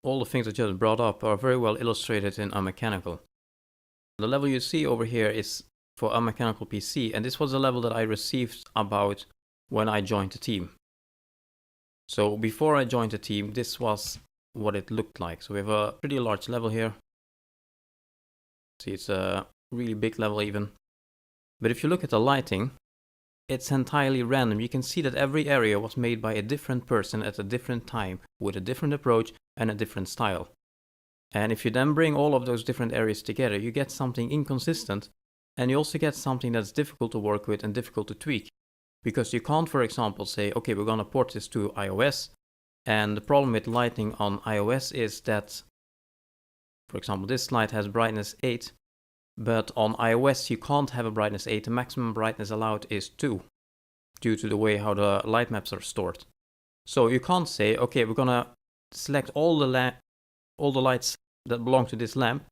all the things I just brought up are very well illustrated in a mechanical. The level you see over here is for a mechanical PC, and this was the level that I received about when I joined the team. So before I joined the team, this was what it looked like. So we have a pretty large level here. See, it's a really big level even. But if you look at the lighting, it's entirely random. You can see that every area was made by a different person at a different time with a different approach and a different style. And if you then bring all of those different areas together, you get something inconsistent, and you also get something that's difficult to work with and difficult to tweak. Because you can't, for example, say, okay, we're going to port this to iOS, and the problem with lighting on iOS is that, for example, this light has brightness 8, but on iOS you can't have a brightness 8, the maximum brightness allowed is 2, due to the way how the light maps are stored. So you can't say, okay, we're going to select all the lights that belong to this lamp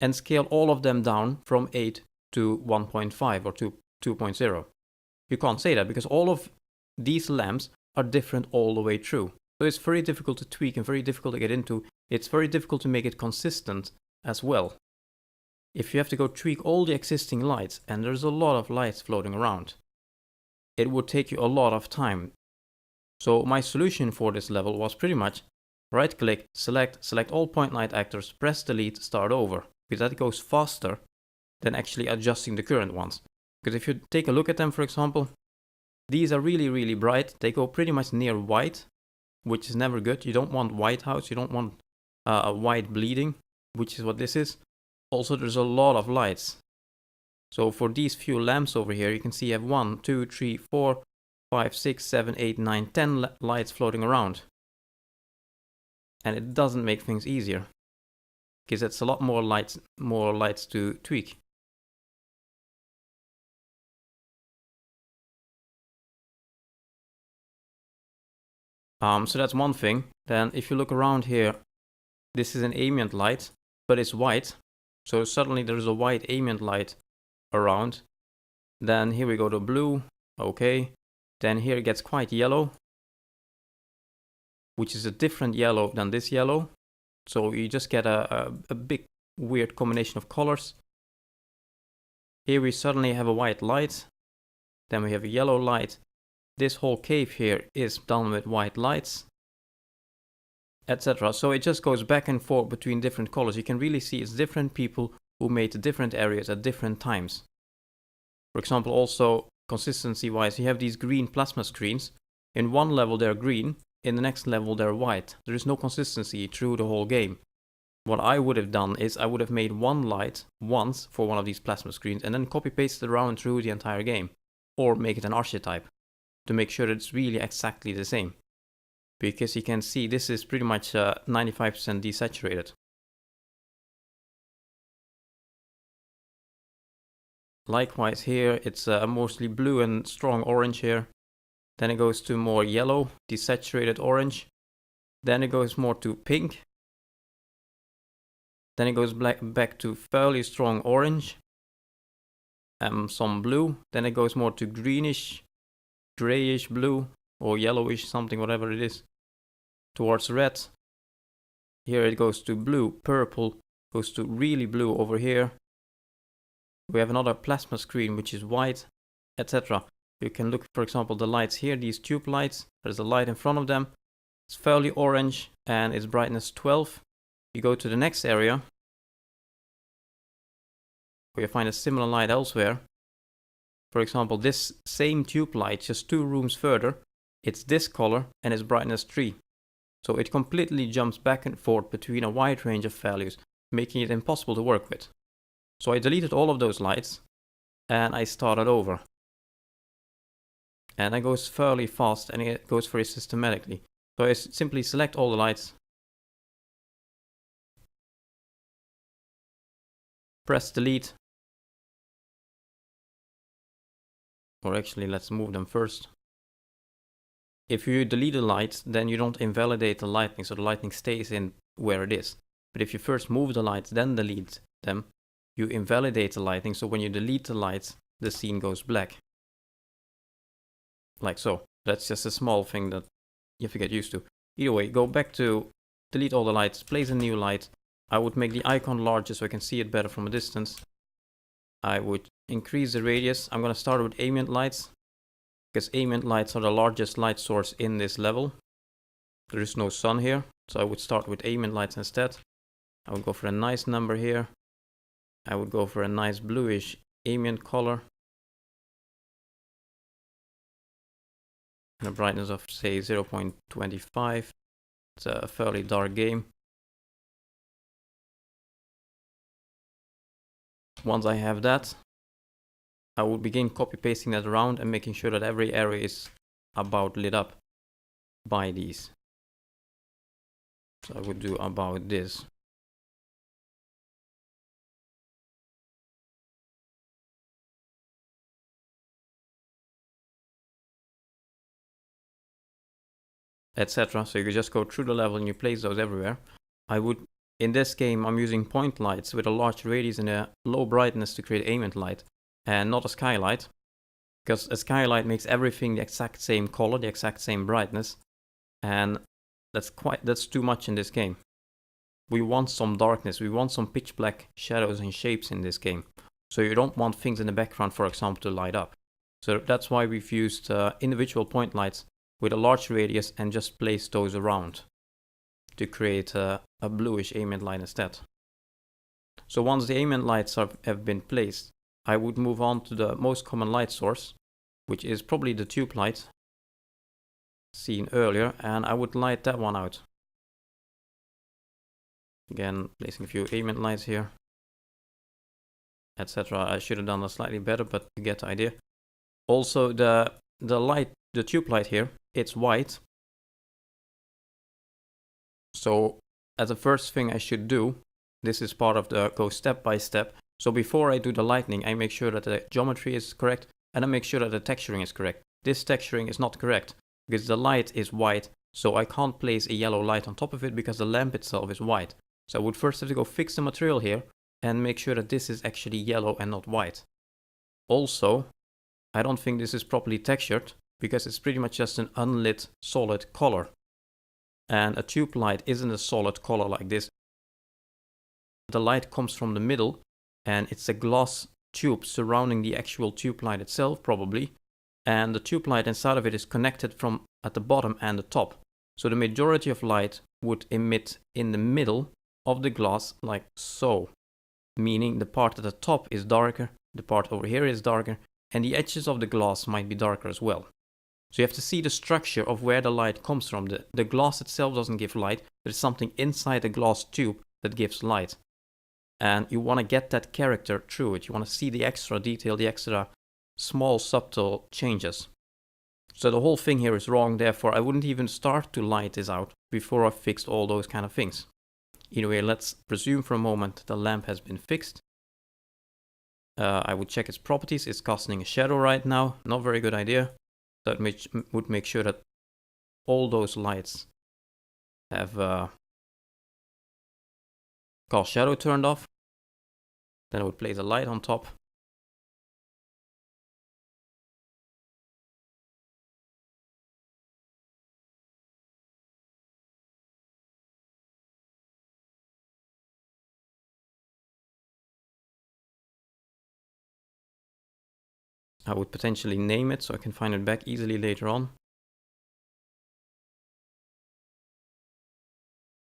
and scale all of them down from 8 to 1.5 or 2.0. You can't say that because all of these lamps are different all the way through. So it's very difficult to tweak and very difficult to get into. It's very difficult to make it consistent as well. If you have to go tweak all the existing lights, and there's a lot of lights floating around, it would take you a lot of time. So my solution for this level was pretty much right click, select all point light actors, press delete, start over. Because that goes faster than actually adjusting the current ones. Because if you take a look at them, for example, these are really, really bright. They go pretty much near white, which is never good. You don't want white house. You don't want a white bleeding, which is what this is. Also, there's a lot of lights. So for these few lamps over here, you can see you have 1, 2, 3, 4, 5, 6, 7, 8, 9, 10 lights floating around. And it doesn't make things easier, because it's a lot more lights to tweak. So that's one thing. Then if you look around here, this is an ambient light, but it's white. So suddenly there's a white ambient light around. Then here we go to blue. Okay. Then here it gets quite yellow, which is a different yellow than this yellow. So you just get a big weird combination of colors. Here we suddenly have a white light. Then we have a yellow light. This whole cave here is done with white lights, etc. So it just goes back and forth between different colors. You can really see it's different people who made the different areas at different times. For example, also consistency wise, you have these green plasma screens. In one level they're green, in the next level they're white. There is no consistency through the whole game. What I would have done is I would have made one light once for one of these plasma screens and then copy paste it around through the entire game, or make it an archetype to make sure that it's really exactly the same. Because you can see this is pretty much 95% desaturated. Likewise here, it's mostly blue and strong orange here. Then it goes to more yellow, desaturated orange. Then it goes more to pink. Then it goes back to fairly strong orange. Some blue. Then it goes more to greenish, grayish blue, or yellowish, something, whatever it is, towards red. Here it goes to blue, purple, goes to really blue over here. We have another plasma screen which is white, etc. You can look, for example, the lights here, these tube lights. There's a light in front of them. It's fairly orange and its brightness 12. You go to the next area where you find a similar light elsewhere. For example, this same tube light, just 2 rooms further, it's this color and its brightness 3. So it completely jumps back and forth between a wide range of values, making it impossible to work with. So I deleted all of those lights and I started over. And it goes fairly fast and it goes very systematically. So I simply select all the lights, press delete, or actually let's move them first. If you delete the lights, then you don't invalidate the lighting, so the lighting stays in where it is. But if you first move the lights, then delete them, you invalidate the lighting, so when you delete the lights, the scene goes black. Like so. That's just a small thing that you have to get used to. Either way, go back to delete all the lights, place a new light. I would make the icon larger so I can see it better from a distance. I would increase the radius. I'm going to start with ambient lights, because ambient lights are the largest light source in this level. There is no sun here, so I would start with ambient lights instead. I would go for a nice number here. I would go for a nice bluish ambient color. And a brightness of say 0.25. It's a fairly dark game. Once I have that, I will begin copy pasting that around and making sure that every area is about lit up by these. So I would do about this. Etc. So you could just go through the level and you place those everywhere. In this game, I'm using point lights with a large radius and a low brightness to create ambient light, and not a skylight, because a skylight makes everything the exact same color, the exact same brightness, and that's too much in this game. We want some darkness, we want some pitch black shadows and shapes in this game. So you don't want things in the background, for example, to light up. So that's why we've used individual point lights with a large radius and just place those around to create a bluish ambient light instead. So once the ambient lights have been placed, I would move on to the most common light source, which is probably the tube light seen earlier, and I would light that one out. Again, placing a few ambient lights here, etc. I should have done that slightly better, but you get the idea. Also, the tube light here, it's white. So as the first thing I should do, this is part of the go step by step. So before I do the lighting, I make sure that the geometry is correct, and I make sure that the texturing is correct. This texturing is not correct because the light is white, so I can't place a yellow light on top of it because the lamp itself is white. So I would first have to go fix the material here and make sure that this is actually yellow and not white. Also, I don't think this is properly textured because it's pretty much just an unlit solid color. And a tube light isn't a solid color like this. The light comes from the middle, and it's a glass tube surrounding the actual tube light itself, probably. And the tube light inside of it is connected from at the bottom and the top. So the majority of light would emit in the middle of the glass, like so. Meaning the part at the top is darker, the part over here is darker, and the edges of the glass might be darker as well. So you have to see the structure of where the light comes from. The glass itself doesn't give light. There's something inside the glass tube that gives light. And you want to get that character through it. You want to see the extra detail, the extra small subtle changes. So the whole thing here is wrong. Therefore, I wouldn't even start to light this out before I fixed all those kind of things. Anyway, let's presume for a moment the lamp has been fixed. I would check its properties. It's casting a shadow right now. Not very good idea. That would make sure that all those lights have cast shadow turned off. Then I would place a light on top. I would potentially name it so I can find it back easily later on.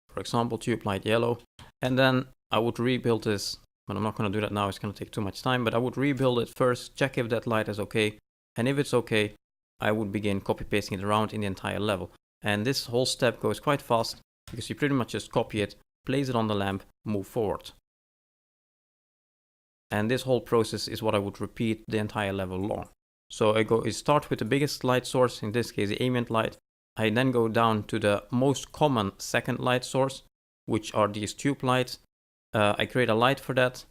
For example, tube light yellow. And then I would rebuild this, but I'm not going to do that now. It's going to take too much time, but I would rebuild it first, check if that light is okay. And if it's okay, I would begin copy pasting it around in the entire level. And this whole step goes quite fast because you pretty much just copy it, place it on the lamp, move forward. And this whole process is what I would repeat the entire level long. So I start with the biggest light source, in this case the ambient light. I then go down to the most common second light source, which are these tube lights. I create a light for that.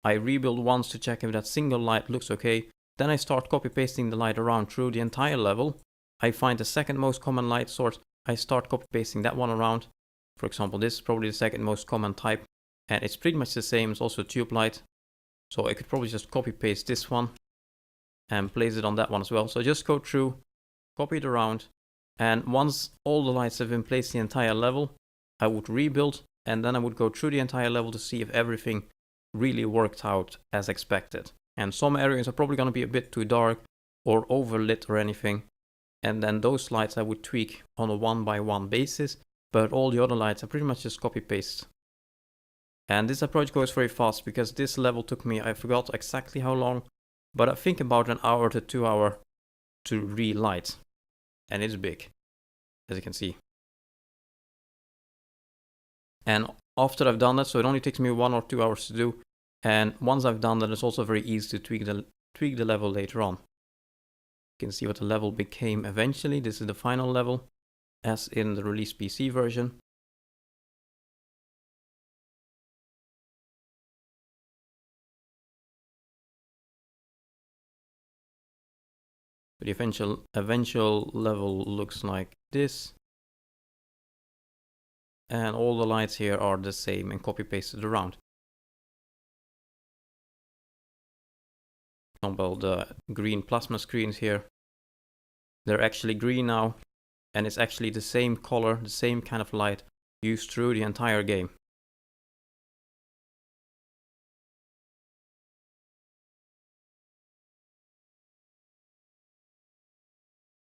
I rebuild once to check if that single light looks okay. Then I start copy pasting the light around through the entire level. I find the second most common light source. I start copy pasting that one around. For example, this is probably the second most common type. And it's pretty much the same, it's also a tube light. So I could probably just copy paste this one and place it on that one as well. So just go through, copy it around, and once all the lights have been placed the entire level, I would rebuild, and then I would go through the entire level to see if everything really worked out as expected. And some areas are probably going to be a bit too dark or overlit or anything. And then those lights I would tweak on a 1-by-1 basis, but all the other lights I pretty much just copy paste. And this approach goes very fast because this level took me, I forgot exactly how long, but I think about an hour to 2 hours to relight. And it's big, as you can see. And after I've done that, so it only takes me 1 or 2 hours to do. And once I've done that, it's also very easy to tweak the level later on. You can see what the level became eventually. This is the final level, as in the release PC version. The eventual level looks like this. And all the lights here are the same and copy pasted around. For example, the green plasma screens here, they're actually green now, and it's actually the same color, the same kind of light used through the entire game.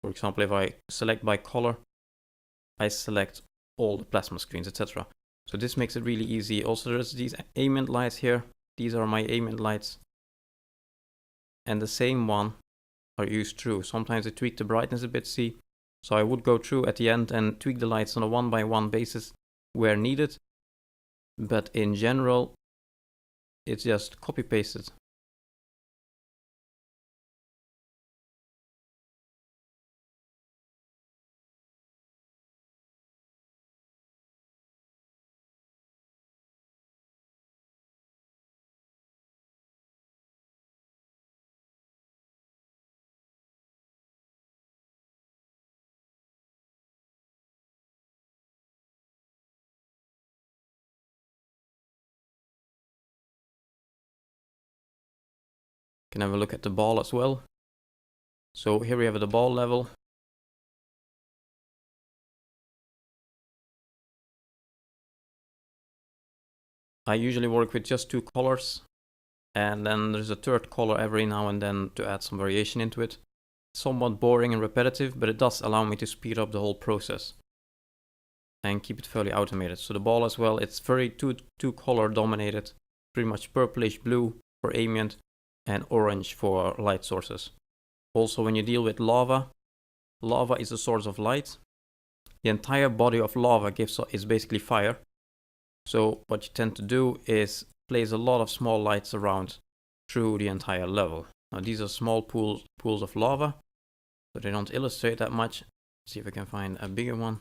For example, if I select by color, I select all the plasma screens, etc. So this makes it really easy. Also, there's these ambient lights here. These are my ambient lights. And the same one are used through. Sometimes I tweak the brightness a bit, see? So I would go through at the end and tweak the lights on a 1-by-1 basis where needed. But in general, it's just copy pasted. Can have a look at the ball as well. So here we have the ball level. I usually work with just 2 colors, and then there's a third color every now and then to add some variation into it. Somewhat boring and repetitive, but it does allow me to speed up the whole process and keep it fairly automated. So the ball as well, it's very two color dominated, pretty much purplish blue for ambient and orange for light sources. Also, when you deal with lava, lava is a source of light. The entire body of lava is basically fire. So what you tend to do is place a lot of small lights around through the entire level. Now these are small pools of lava, so they don't illustrate that much. Let's see if I can find a bigger one.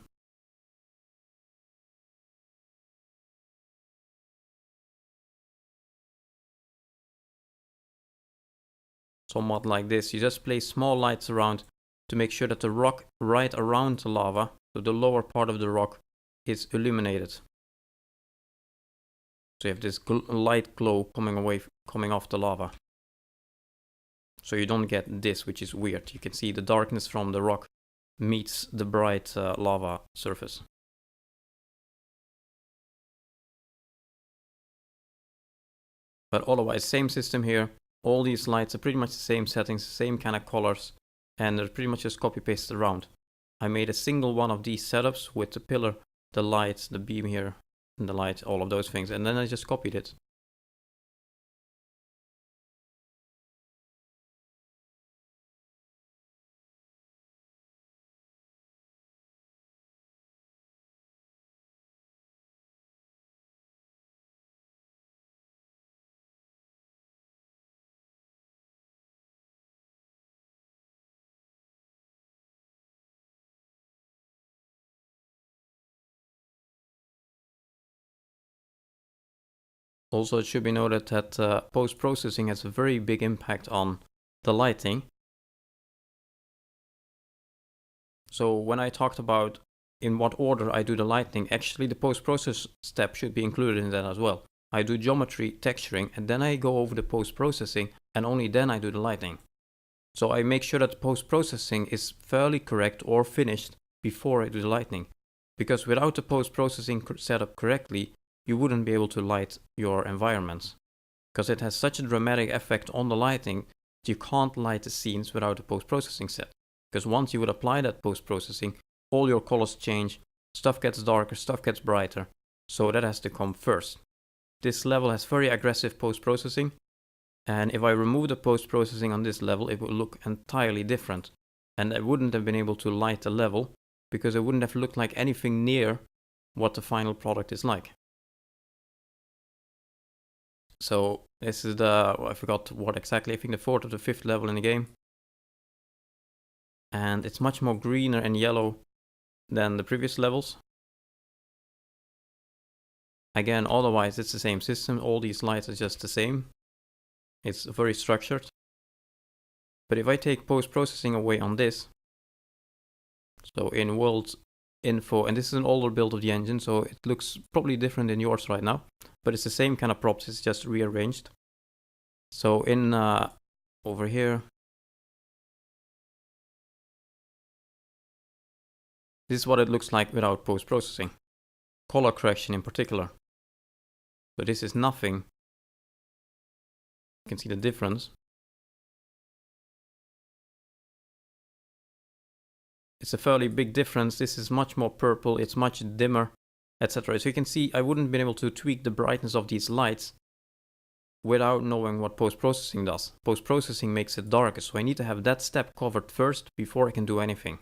Somewhat like this. You just place small lights around to make sure that the rock right around the lava, so the lower part of the rock, is illuminated. So you have this light glow coming off the lava. So you don't get this, which is weird. You can see the darkness from the rock meets the bright lava surface. But otherwise, same system here. All these lights are pretty much the same settings, same kind of colors, and they're pretty much just copy pasted around. I made a single one of these setups with the pillar, the light, the beam here, and the light, all of those things, and then I just copied it. Also, it should be noted that post-processing has a very big impact on the lighting. So when I talked about in what order I do the lighting, actually the post-process step should be included in that as well. I do geometry, texturing, and then I go over the post-processing, and only then I do the lighting. So I make sure that post-processing is fairly correct or finished before I do the lighting. because without the post-processing set up correctly, you wouldn't be able to light your environments, because it has such a dramatic effect on the lighting that you can't light the scenes without a post-processing set. Because once you would apply that post-processing, all your colors change, stuff gets darker, stuff gets brighter, so that has to come first. This level has very aggressive post-processing, and if I remove the post-processing on this level, it would look entirely different, and I wouldn't have been able to light the level because it wouldn't have looked like anything near what the final product is like. So this is I forgot what exactly, I think the 4th or the 5th level in the game. And it's much more greener and yellow than the previous levels. Again, otherwise it's the same system, all these lights are just the same. It's very structured. But if I take post-processing away on this, so in world info, and this is an older build of the engine, so it looks probably different in yours right now, but it's the same kind of props, it's just rearranged. So in over here, this is what it looks like without post-processing. Color correction in particular. So this is nothing. You can see the difference. It's a fairly big difference. This is much more purple, it's much dimmer, etc. So you can see I wouldn't have been able to tweak the brightness of these lights without knowing what post-processing does. Post-processing makes it darker, so I need to have that step covered first before I can do anything.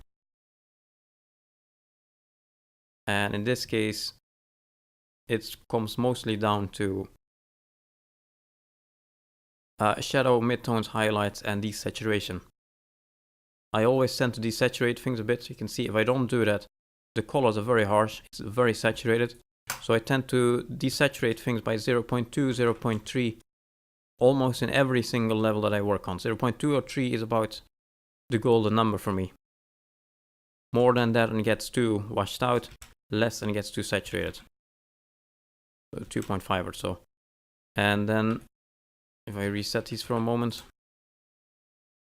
And in this case, it comes mostly down to shadow, midtones, highlights, and desaturation. I always tend to desaturate things a bit, so you can see if I don't do that, the colors are very harsh, it's very saturated. So I tend to desaturate things by 0.2, 0.3, almost in every single level that I work on. 0.2 or 3 is about the golden number for me. More than that and it gets too washed out, less and it gets too saturated. So 2.5 or so. And then if I reset these for a moment,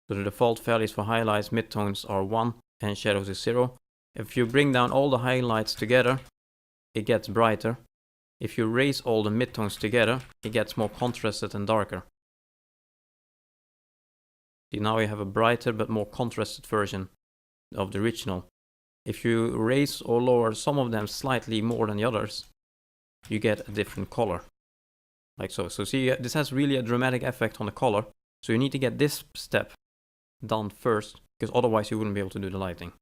so the default values for highlights, midtones are 1 and shadows is 0. If you bring down all the highlights together, it gets brighter. If you raise all the midtones together, it gets more contrasted and darker. See, now you have a brighter but more contrasted version of the original. If you raise or lower some of them slightly more than the others, you get a different color. Like so. So see, this has really a dramatic effect on the color. So you need to get this step done first, because otherwise you wouldn't be able to do the lighting.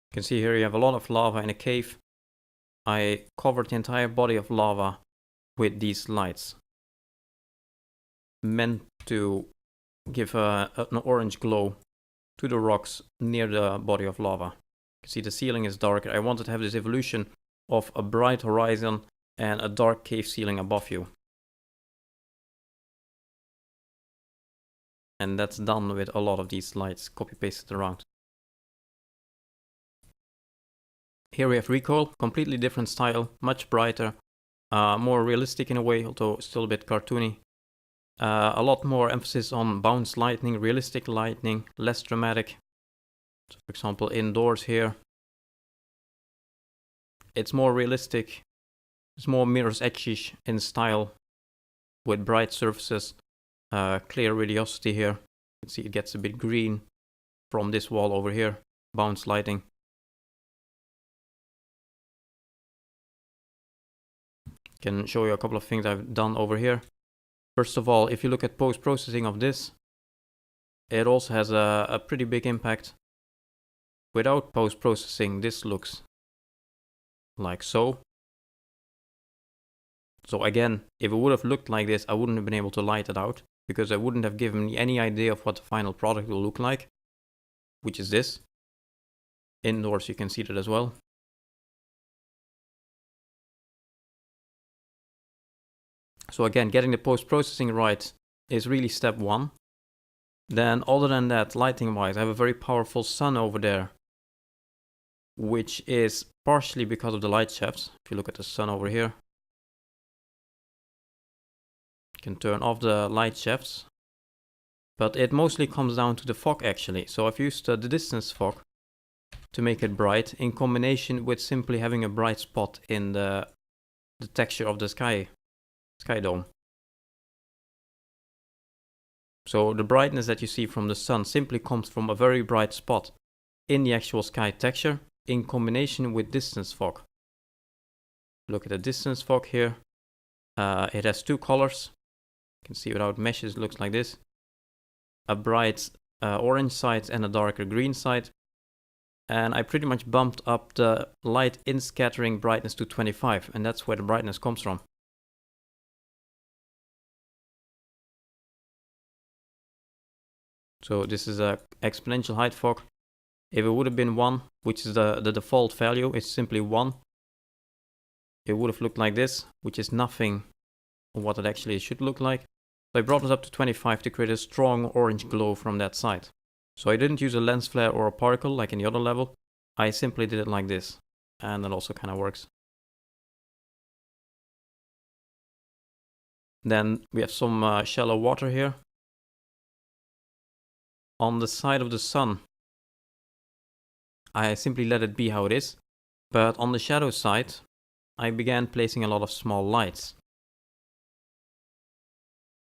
You can see here you have a lot of lava in a cave. I covered the entire body of lava with these lights, meant to give an orange glow to the rocks near the body of lava. You can see the ceiling is darker. I wanted to have this evolution of a bright horizon and a dark cave ceiling above you. And that's done with a lot of these lights copy pasted around. Here we have recoil, completely different style, much brighter, more realistic in a way, although still a bit cartoony. A lot more emphasis on bounce lightning, realistic lightning, less dramatic. So for example, indoors here, it's more realistic, it's more mirror's edge-ish in style, with bright surfaces, clear radiosity here. You can see it gets a bit green from this wall over here, bounce lighting. Can show you a couple of things I've done over here. First of all, if you look at post-processing of this, it also has a pretty big impact. Without post-processing, this looks like so. So again, if it would have looked like this, I wouldn't have been able to light it out, because I wouldn't have given me any idea of what the final product will look like, which is this. Indoors, you can see that as well. So again, getting the post-processing right is really step one. Then other than that, lighting wise, I have a very powerful sun over there, which is partially because of the light shafts. If you look at the sun over here, you can turn off the light shafts. But it mostly comes down to the fog actually. So I've used the distance fog to make it bright in combination with simply having a bright spot in the texture of the sky dome. So the brightness that you see from the sun simply comes from a very bright spot in the actual sky texture in combination with distance fog. Look at the distance fog here. It has two colors. You can see without meshes it looks like this. A bright orange side and a darker green side. And I pretty much bumped up the light in scattering brightness to 25, and that's where the brightness comes from. So this is a exponential height fog. If it would have been 1, which is the default value, it's simply 1. It would have looked like this, which is nothing of what it actually should look like. So I brought it up to 25 to create a strong orange glow from that side. So I didn't use a lens flare or a particle like in the other level. I simply did it like this, and that also kind of works. Then we have some shallow water here. On the side of the sun, I simply let it be how it is. But on the shadow side, I began placing a lot of small lights.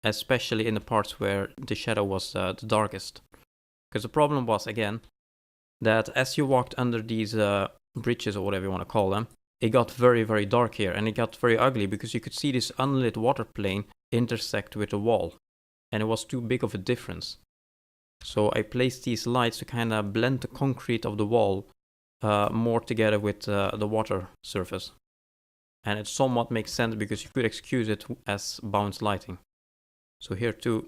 Especially in the parts where the shadow was the darkest. Because the problem was, again, that as you walked under these bridges or whatever you want to call them, it got very, very dark here, and it got very ugly because you could see this unlit water plane intersect with the wall, and it was too big of a difference. So I placed these lights to kind of blend the concrete of the wall more together with the water surface. And it somewhat makes sense because you could excuse it as bounce lighting. So here too,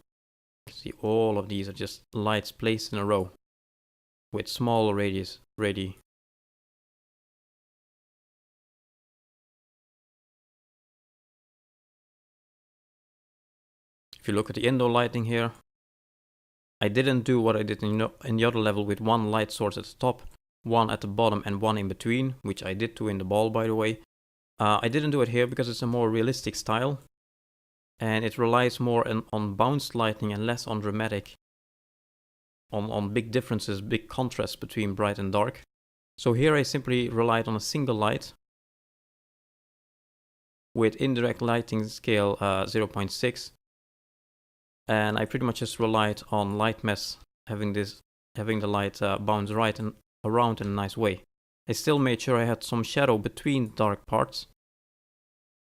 you can see all of these are just lights placed in a row with small radii. If you look at the indoor lighting here, I didn't do what I did in the other level with one light source at the top, one at the bottom and one in between, which I did do in the ball, by the way. I didn't do it here because it's a more realistic style, and it relies more on bounced lighting and less on dramatic, on big differences, big contrasts between bright and dark. So here I simply relied on a single light with indirect lighting scale 0.6, and I pretty much just relied on light mass having the light bounce right and around in a nice way. I still made sure I had some shadow between dark parts.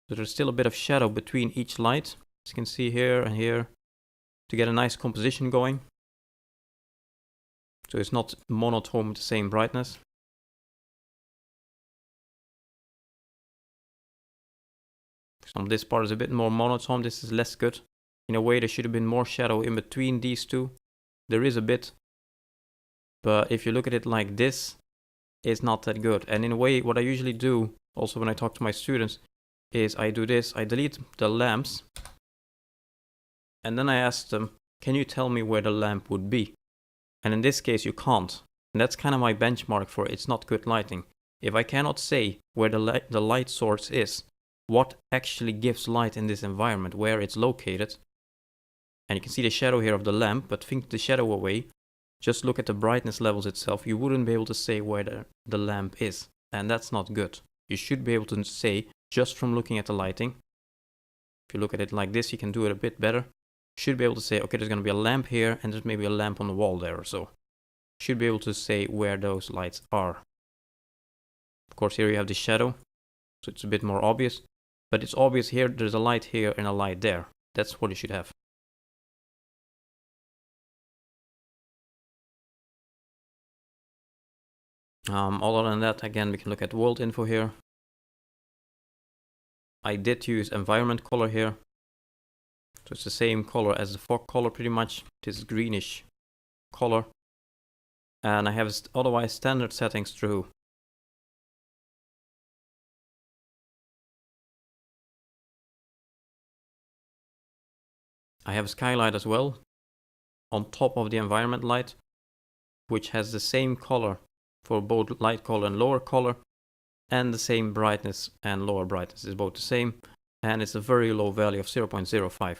So there's still a bit of shadow between each light, as you can see here and here, to get a nice composition going. So it's not monotone with the same brightness. This part is a bit more monotone, this is less good. In a way there should have been more shadow in between these two. There is a bit. But if you look at it like this, it's not that good. And in a way, what I usually do, also when I talk to my students, is I do this, I delete the lamps, and then I ask them, can you tell me where the lamp would be? And in this case, you can't. And that's kind of my benchmark for it's not good lighting. If I cannot say where the light source is, what actually gives light in this environment, where it's located, and you can see the shadow here of the lamp, but think the shadow away, just look at the brightness levels itself, you wouldn't be able to say where the lamp is. And that's not good. You should be able to say, just from looking at the lighting. If you look at it like this, you can do it a bit better. You should be able to say, okay, there's going to be a lamp here, and there's maybe a lamp on the wall there or so. You should be able to say where those lights are. Of course, here you have the shadow, so it's a bit more obvious. But it's obvious here, there's a light here and a light there. That's what you should have. Other than that, again, we can look at world info here. I did use environment color here. So it's the same color as the fog color pretty much. This greenish color. And I have otherwise standard settings through. I have a skylight as well on top of the environment light, which has the same color for both light color and lower color, and the same brightness and lower brightness is both the same, and it's a very low value of 0.05.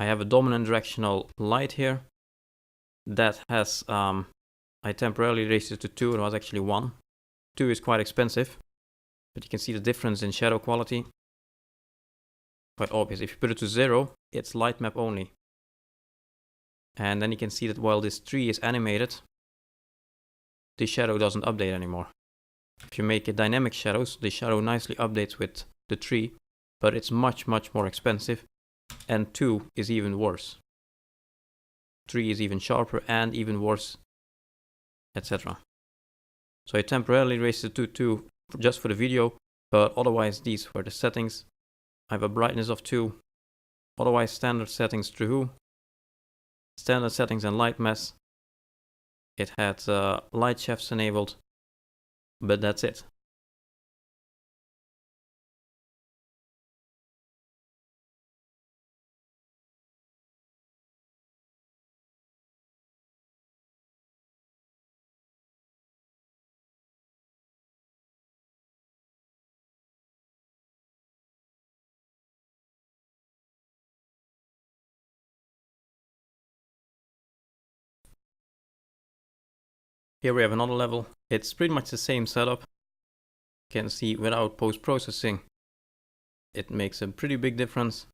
I have a dominant directional light here that has, I temporarily raised it to 2, it was actually 1. 2 is quite expensive, but you can see the difference in shadow quality. Quite obvious. If you put it to 0, it's light map only. And then you can see that while this tree is animated, the shadow doesn't update anymore. If you make it dynamic shadows, the shadow nicely updates with the tree, but it's much more expensive, and 2 is even worse. 3 is even sharper and even worse, etc. So I temporarily raised it to 2 just for the video, but otherwise these were the settings. I have a brightness of 2, otherwise standard settings true, standard settings and light mass. It had light shafts enabled, but that's it. Here we have another level. It's pretty much the same setup. You can see without post-processing, it makes a pretty big difference.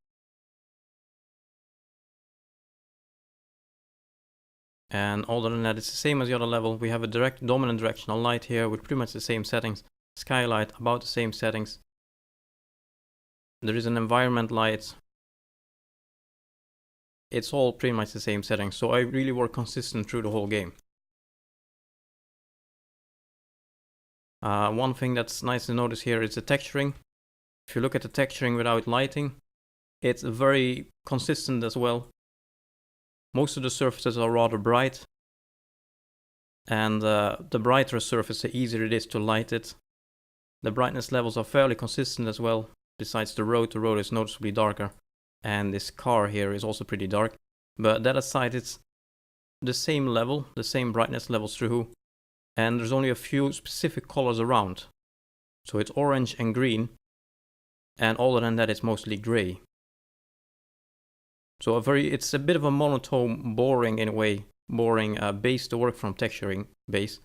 And other than that, it's the same as the other level. We have a direct dominant directional light here with pretty much the same settings. Skylight, about the same settings. There is an environment light. It's all pretty much the same settings, so I really work consistent through the whole game. One thing that's nice to notice here is the texturing. If you look at the texturing without lighting, it's very consistent as well. Most of the surfaces are rather bright, and the brighter a surface, the easier it is to light it. The brightness levels are fairly consistent as well. Besides the road is noticeably darker, and this car here is also pretty dark. But that aside, it's the same level, the same brightness levels through, and there's only a few specific colors around. So it's orange and green, and other than that it's mostly gray. So it's a bit of a monotone, boring in a way, boring base to work from, texturing base.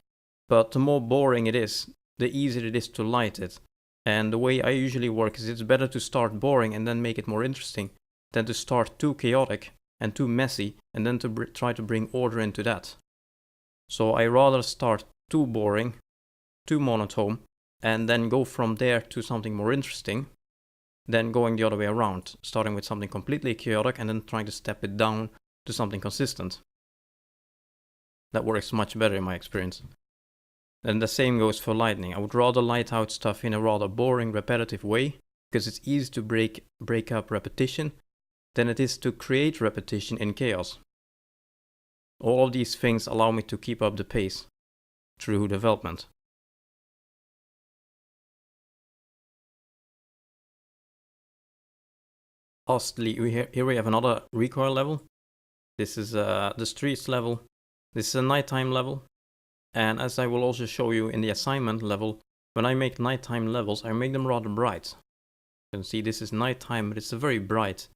But the more boring it is, the easier it is to light it. And the way I usually work is it's better to start boring and then make it more interesting than to start too chaotic and too messy and then to try to bring order into that. So I rather start too boring, too monotone, and then go from there to something more interesting, than going the other way around, starting with something completely chaotic and then trying to step it down to something consistent. That works much better in my experience. And the same goes for lighting. I would rather light out stuff in a rather boring, repetitive way, because it's easy to break up repetition, than it is to create repetition in chaos. All of these things allow me to keep up the pace through development. Lastly, here we have another recoil level. This is the streets level. This is a nighttime level. And as I will also show you in the assignment level, when I make nighttime levels, I make them rather bright. You can see this is nighttime, but it's a very bright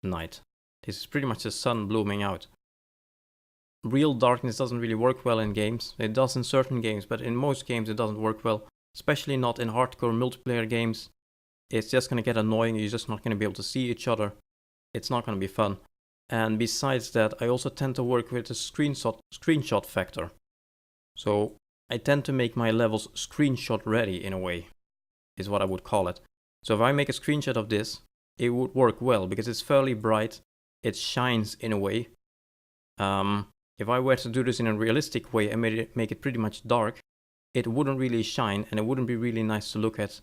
night. This is pretty much the sun blooming out. Real darkness doesn't really work well in games. It does in certain games, but in most games it doesn't work well, especially not in hardcore multiplayer games. It's just going to get annoying, you're just not going to be able to see each other. It's not going to be fun. And besides that, I also tend to work with a screenshot factor. So I tend to make my levels screenshot ready in a way, is what I would call it. So if I make a screenshot of this, it would work well because it's fairly bright, it shines in a way. If I were to do this in a realistic way and make it pretty much dark, it wouldn't really shine and it wouldn't be really nice to look at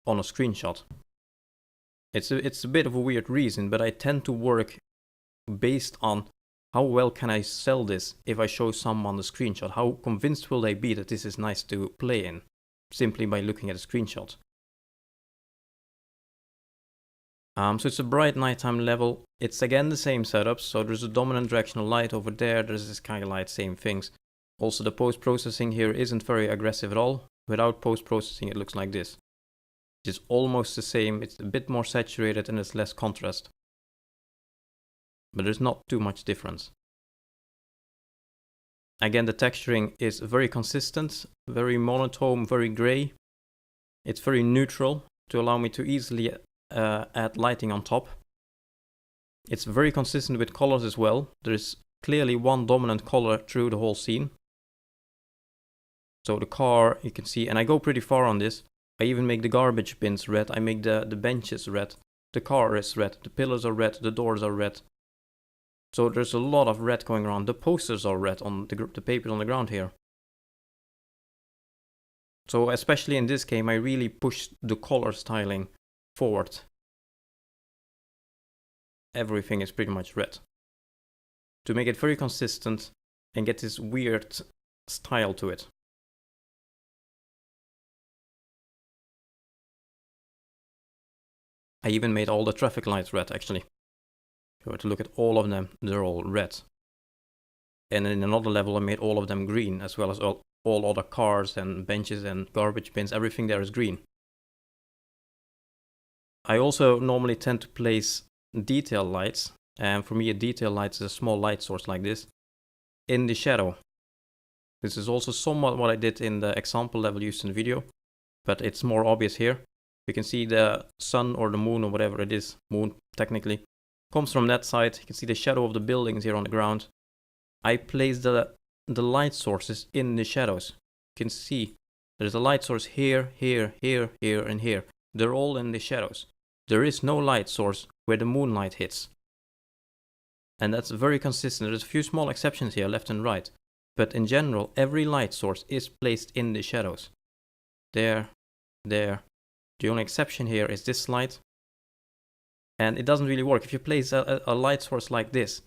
on a screenshot. It's a bit of a weird reason, but I tend to work based on how well can I sell this if I show someone the screenshot? How convinced will they be that this is nice to play in, simply by looking at a screenshot? So it's a bright nighttime level. It's again the same setup, so there's a dominant directional light over there, there's a skylight, same things. Also the post-processing here isn't very aggressive at all. Without post-processing it looks like this. It's almost the same, it's a bit more saturated and it's less contrast. but there's not too much difference. Again, the texturing is very consistent, very monotone, very gray. It's very neutral to allow me to easily add lighting on top. It's very consistent with colors as well. There is clearly one dominant color through the whole scene. So the car, you can see, and I go pretty far on this. I even make the garbage bins red. I make the benches red. The car is red. The pillars are red. The doors are red. So there's a lot of red going around. The posters are red on the paper on the ground here. So especially in this game, I really pushed the color styling forward. Everything is pretty much red, to make it very consistent and get this weird style to it. I even made all the traffic lights red, actually. If you were to look at all of them, they're all red. And in another level, I made all of them green, as well as all other cars and benches and garbage bins. Everything there is green. I also normally tend to place detail lights, and for me a detail light is a small light source like this, in the shadow. This is also somewhat what I did in the example level used in the video, but it's more obvious here. You can see the sun or the moon or whatever it is, moon technically, comes from that side. You can see the shadow of the buildings here on the ground. I place the light sources in the shadows. You can see there's a light source here, here, here, here, and here. They're all in the shadows. There is no light source where the moonlight hits. And that's very consistent. There's a few small exceptions here, left and right. But in general, every light source is placed in the shadows. There, there. The only exception here is this light. And it doesn't really work. If you place a light source like this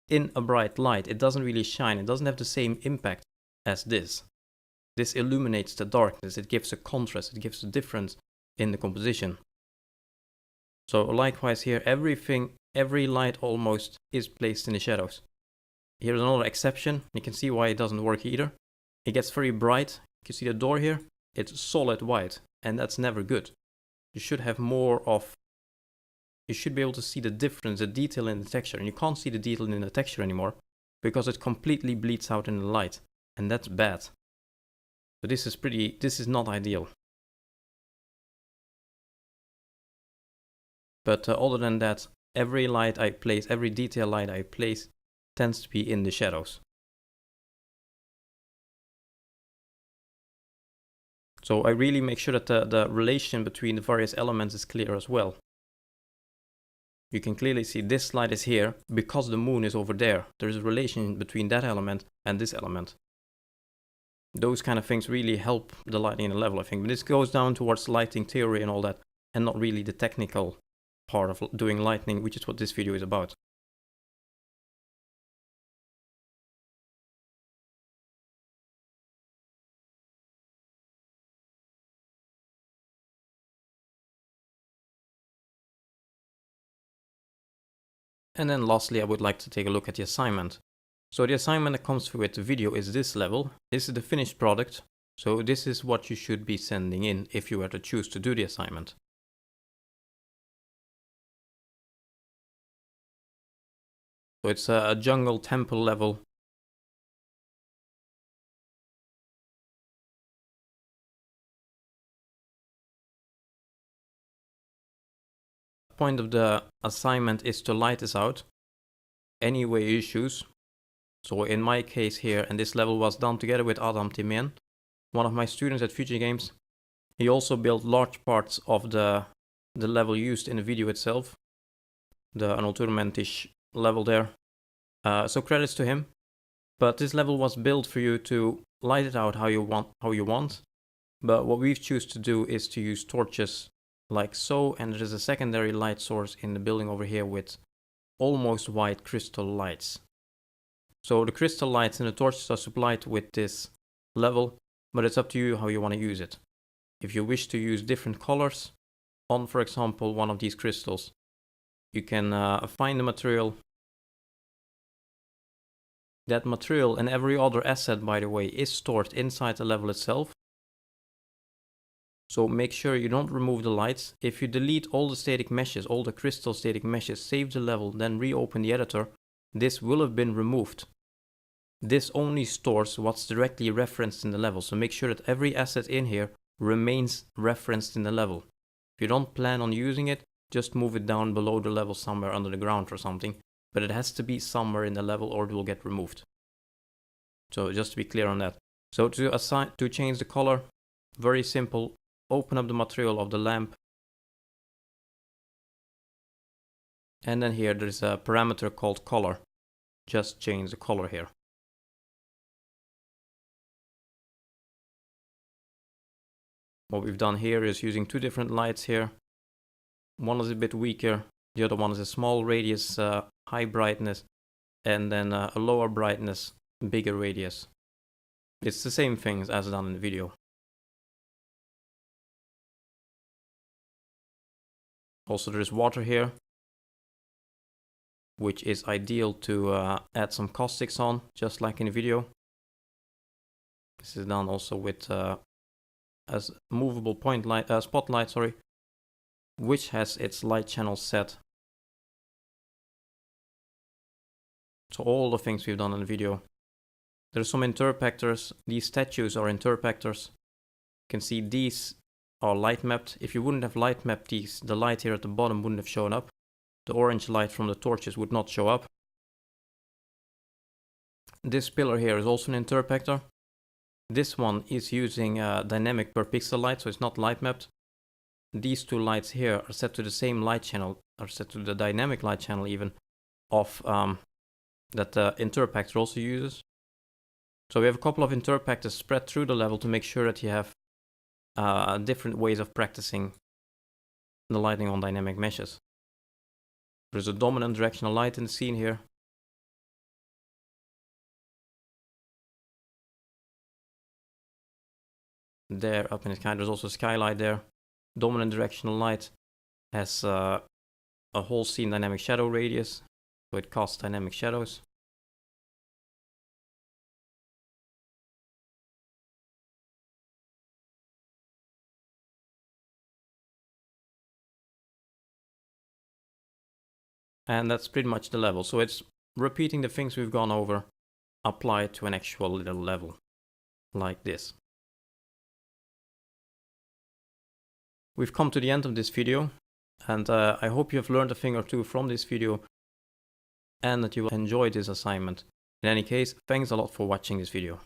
in a bright light, it doesn't really shine. It doesn't have the same impact as this. This illuminates the darkness. It gives a contrast. It gives a difference in the composition. So likewise here, every light almost is placed in the shadows. Here's another exception. You can see why it doesn't work either. It gets very bright. You can see the door here. It's solid white, and that's never good. You should have more of... You should be able to see the difference, the detail in the texture. And you can't see the detail in the texture anymore because it completely bleeds out in the light. And that's bad. So this is not ideal. But other than that, every light I place, every detail light I place tends to be in the shadows. So I really make sure that the relation between the various elements is clear as well. You can clearly see this light is here because the moon is over there. There is a relation between that element and this element. Those kind of things really help the lighting in the level, I think. But this goes down towards lighting theory and all that, and not really the technical part of doing lighting, which is what this video is about. And then lastly, I would like to take a look at the assignment. So the assignment that comes with the video is this level. This is the finished product. So this is what you should be sending in if you were to choose to do the assignment. So it's a jungle temple level. The point of the assignment is to light this out any way you choose. So in my case here, and this level was done together with Adam Timen, one of my students at Future Games. He also built large parts of the level used in the video itself, the Anulturmentish level there. So credits to him. But this level was built for you to light it out how you want. But what we've chosen to do is to use torches like so, and there is a secondary light source in the building over here with almost white crystal lights. So the crystal lights and the torches are supplied with this level, but it's up to you how you want to use it. If you wish to use different colors on, for example, one of these crystals, you can find the material. That material and every other asset, by the way, is stored inside the level itself. So make sure you don't remove the lights. If you delete all the static meshes, all the crystal static meshes, save the level, then reopen the editor, this will have been removed. This only stores what's directly referenced in the level, so make sure that every asset in here remains referenced in the level. If you don't plan on using it, just move it down below the level somewhere under the ground or something, but it has to be somewhere in the level or it will get removed. So just to be clear on that. So to change the color, very simple, open up the material of the lamp, and then here there's a parameter called color. Just change the color here. What we've done here is using two different lights here. One is a bit weaker, the other one is a small radius, high brightness, and then a lower brightness, bigger radius. It's the same things as done in the video. Also there is water here, which is ideal to add some caustics on, just like in the video. This is done also with as movable point light, spotlight, sorry, which has its light channel set. So all the things we've done in the video. There's some interpactors. These statues are interpactors. You can see these are light mapped. If you wouldn't have light mapped these, the light here at the bottom wouldn't have shown up. The orange light from the torches would not show up. This pillar here is also an interpactor. This one is using dynamic per pixel light, so it's not light mapped. These two lights here are set to the same light channel, are set to the dynamic light channel even, of that the interpactor also uses. So we have a couple of interpactors spread through the level to make sure that you have different ways of practicing the lighting on dynamic meshes. There's a dominant directional light in the scene here. There up in the sky, there's also a skylight there. Dominant directional light has a whole scene dynamic shadow radius, so it casts dynamic shadows. And that's pretty much the level. So it's repeating the things we've gone over, applied to an actual little level, like this. We've come to the end of this video, and I hope you have learned a thing or two from this video, and that you will enjoy this assignment. In any case, thanks a lot for watching this video.